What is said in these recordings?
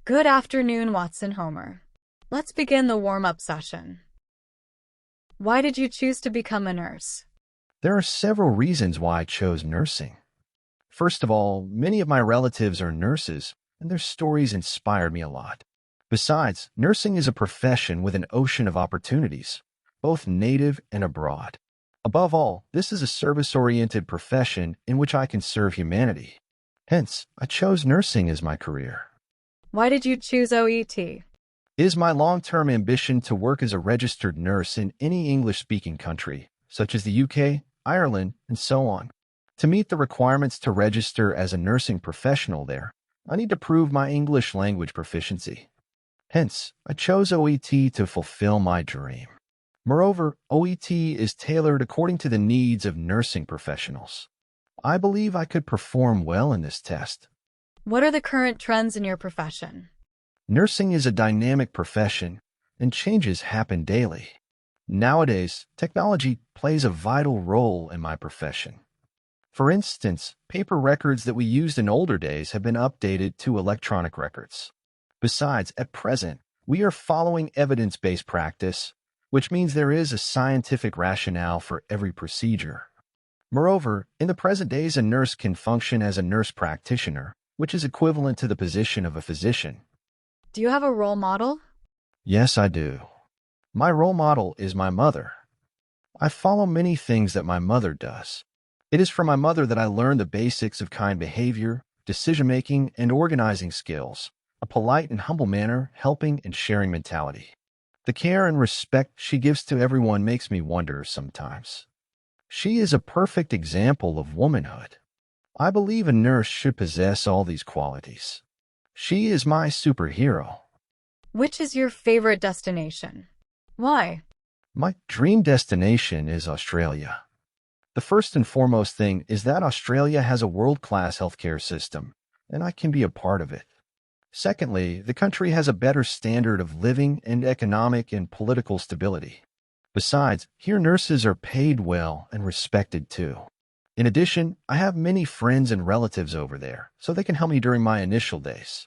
Good afternoon, Watson Homer. Let's begin the warm-up session. Why did you choose to become a nurse? There are several reasons why I chose nursing. First of all, many of my relatives are nurses, and their stories inspired me a lot. Besides, nursing is a profession with an ocean of opportunities, both native and abroad. Above all, this is a service-oriented profession in which I can serve humanity. Hence, I chose nursing as my career. Why did you choose OET? It is my long-term ambition to work as a registered nurse in any English-speaking country, such as the UK, Ireland, and so on. To meet the requirements to register as a nursing professional there, I need to prove my English language proficiency. Hence, I chose OET to fulfill my dream. Moreover, OET is tailored according to the needs of nursing professionals. I believe I could perform well in this test. What are the current trends in your profession? Nursing is a dynamic profession, and changes happen daily. Nowadays, technology plays a vital role in my profession. For instance, paper records that we used in older days have been updated to electronic records. Besides, at present, we are following evidence-based practice, which means there is a scientific rationale for every procedure. Moreover, in the present days, a nurse can function as a nurse practitioner, which is equivalent to the position of a physician. Do you have a role model? Yes, I do. My role model is my mother. I follow many things that my mother does. It is from my mother that I learned the basics of kind behavior, decision-making, and organizing skills, a polite and humble manner, helping and sharing mentality. The care and respect she gives to everyone makes me wonder sometimes. She is a perfect example of womanhood. I believe a nurse should possess all these qualities. She is my superhero. Which is your favorite destination? Why? My dream destination is Australia. The first and foremost thing is that Australia has a world-class healthcare system, and I can be a part of it. Secondly, the country has a better standard of living and economic and political stability. Besides, here nurses are paid well and respected too. In addition, I have many friends and relatives over there, so they can help me during my initial days.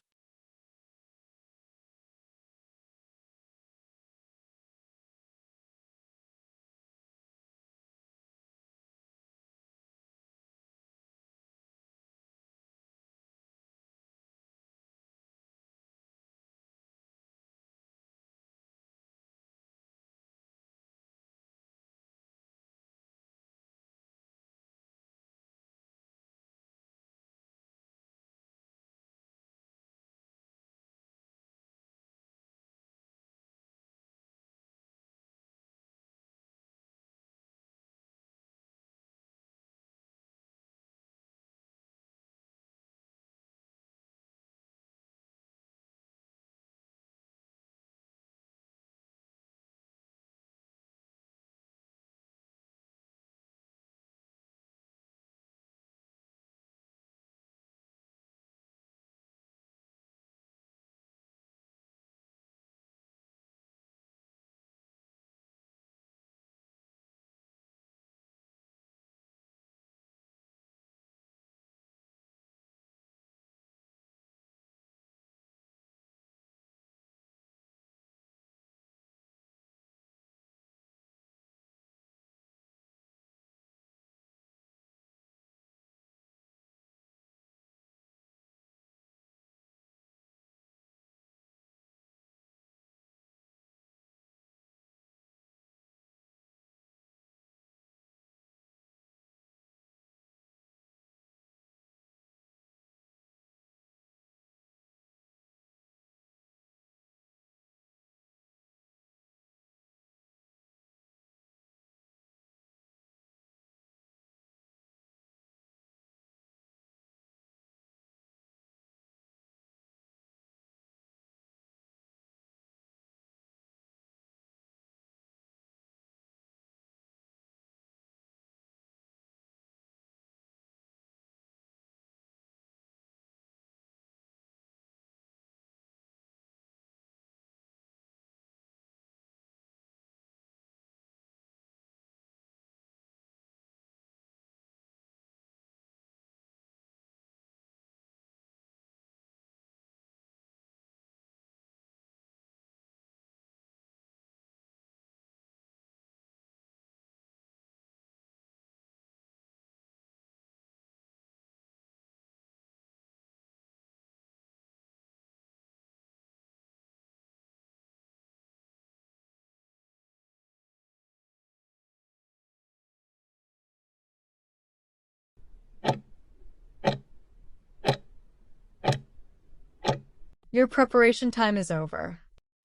Your preparation time is over.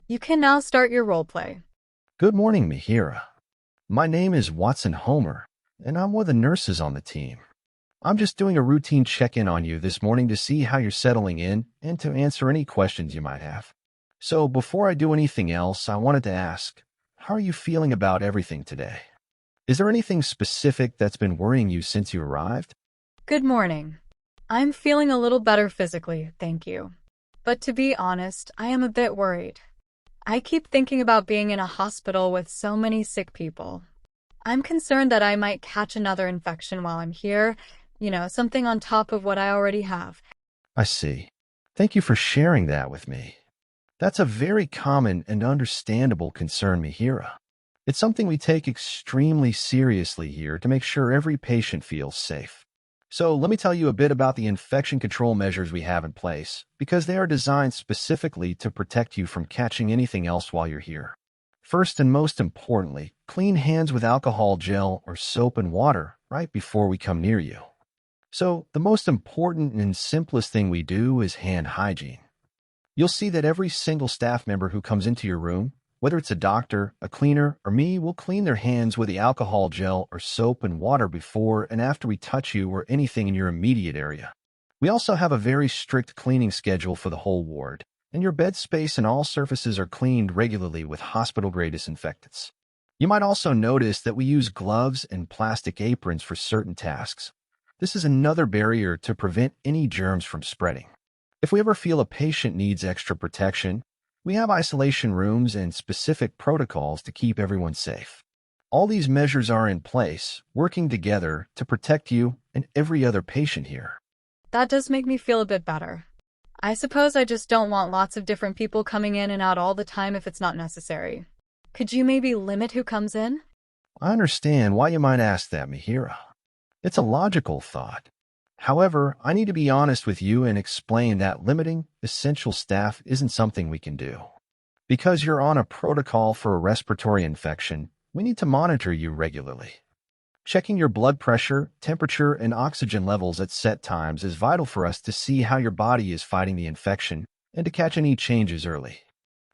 You can now start your roleplay. Good morning, Mihiraa. My name is Watson Homer, and I'm one of the nurses on the team. I'm just doing a routine check-in on you this morning to see how you're settling in and to answer any questions you might have. So before I do anything else, I wanted to ask, how are you feeling about everything today? Is there anything specific that's been worrying you since you arrived? Good morning. I'm feeling a little better physically, thank you. But to be honest, I am a bit worried. I keep thinking about being in a hospital with so many sick people. I'm concerned that I might catch another infection while I'm here, something on top of what I already have. I see. Thank you for sharing that with me. That's a very common and understandable concern, Mihiraa. It's something we take extremely seriously here to make sure every patient feels safe. So let me tell you a bit about the infection control measures we have in place, because they are designed specifically to protect you from catching anything else while you're here. First and most importantly, clean hands with alcohol gel or soap and water right before we come near you. So the most important and simplest thing we do is hand hygiene. You'll see that every single staff member who comes into your room, whether it's a doctor, a cleaner, or me, will clean their hands with the alcohol gel or soap and water before and after we touch you or anything in your immediate area. We also have a very strict cleaning schedule for the whole ward, and your bed space and all surfaces are cleaned regularly with hospital-grade disinfectants. You might also notice that we use gloves and plastic aprons for certain tasks. This is another barrier to prevent any germs from spreading. If we ever feel a patient needs extra protection, we have isolation rooms and specific protocols to keep everyone safe. All these measures are in place, working together to protect you and every other patient here. That does make me feel a bit better. I suppose I just don't want lots of different people coming in and out all the time if it's not necessary. Could you maybe limit who comes in? I understand why you might ask that, Mihiraa. It's a logical thought. However, I need to be honest with you and explain that limiting essential staff isn't something we can do. Because you're on a protocol for a respiratory infection, we need to monitor you regularly. Checking your blood pressure, temperature, and oxygen levels at set times is vital for us to see how your body is fighting the infection and to catch any changes early.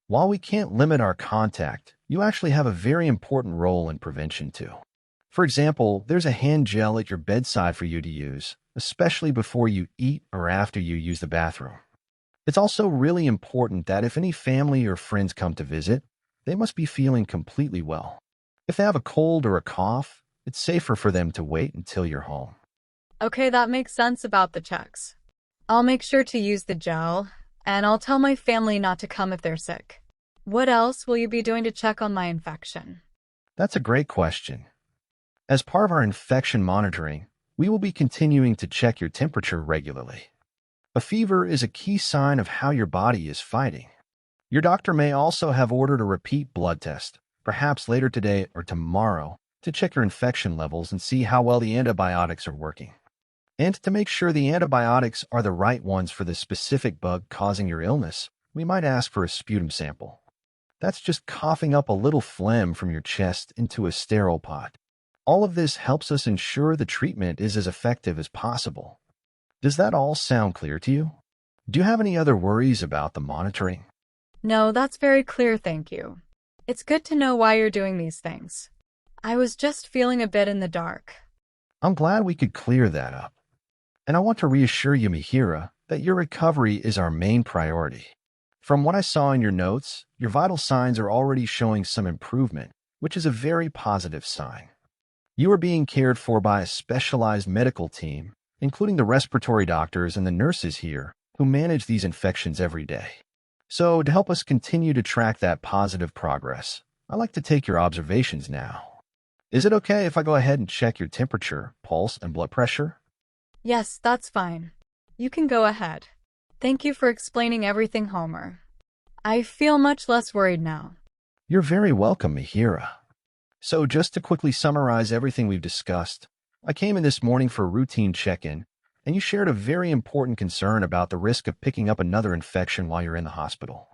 While we can't limit our contact, you actually have a very important role in prevention too. For example, there's a hand gel at your bedside for you to use, especially before you eat or after you use the bathroom. It's also really important that if any family or friends come to visit, they must be feeling completely well. If they have a cold or a cough, it's safer for them to wait until you're home. Okay, that makes sense about the checks. I'll make sure to use the gel, and I'll tell my family not to come if they're sick. What else will you be doing to check on my infection? That's a great question. As part of our infection monitoring, we will be continuing to check your temperature regularly. A fever is a key sign of how your body is fighting. Your doctor may also have ordered a repeat blood test, perhaps later today or tomorrow, to check your infection levels and see how well the antibiotics are working. And to make sure the antibiotics are the right ones for the specific bug causing your illness, we might ask for a sputum sample. That's just coughing up a little phlegm from your chest into a sterile pot. All of this helps us ensure the treatment is as effective as possible. Does that all sound clear to you? Do you have any other worries about the monitoring? No, that's very clear, thank you. It's good to know why you're doing these things. I was just feeling a bit in the dark. I'm glad we could clear that up. And I want to reassure you, Mihiraa, that your recovery is our main priority. From what I saw in your notes, your vital signs are already showing some improvement, which is a very positive sign. You are being cared for by a specialized medical team, including the respiratory doctors and the nurses here, who manage these infections every day. So, to help us continue to track that positive progress, I'd like to take your observations now. Is it okay if I go ahead and check your temperature, pulse, and blood pressure? Yes, that's fine. You can go ahead. Thank you for explaining everything, Homer. I feel much less worried now. You're very welcome, Mihiraa. So just to quickly summarize everything we've discussed, I came in this morning for a routine check-in, and you shared a very important concern about the risk of picking up another infection while you're in the hospital.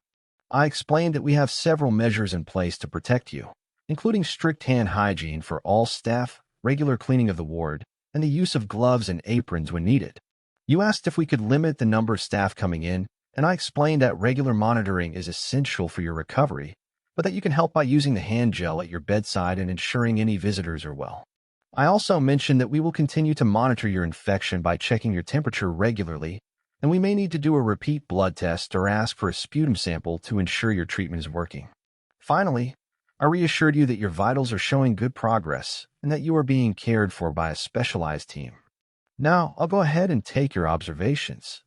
I explained that we have several measures in place to protect you, including strict hand hygiene for all staff, regular cleaning of the ward, and the use of gloves and aprons when needed. You asked if we could limit the number of staff coming in, and I explained that regular monitoring is essential for your recovery, but that you can help by using the hand gel at your bedside and ensuring any visitors are well. I also mentioned that we will continue to monitor your infection by checking your temperature regularly, and we may need to do a repeat blood test or ask for a sputum sample to ensure your treatment is working. Finally, I reassured you that your vitals are showing good progress and that you are being cared for by a specialized team. Now, I'll go ahead and take your observations.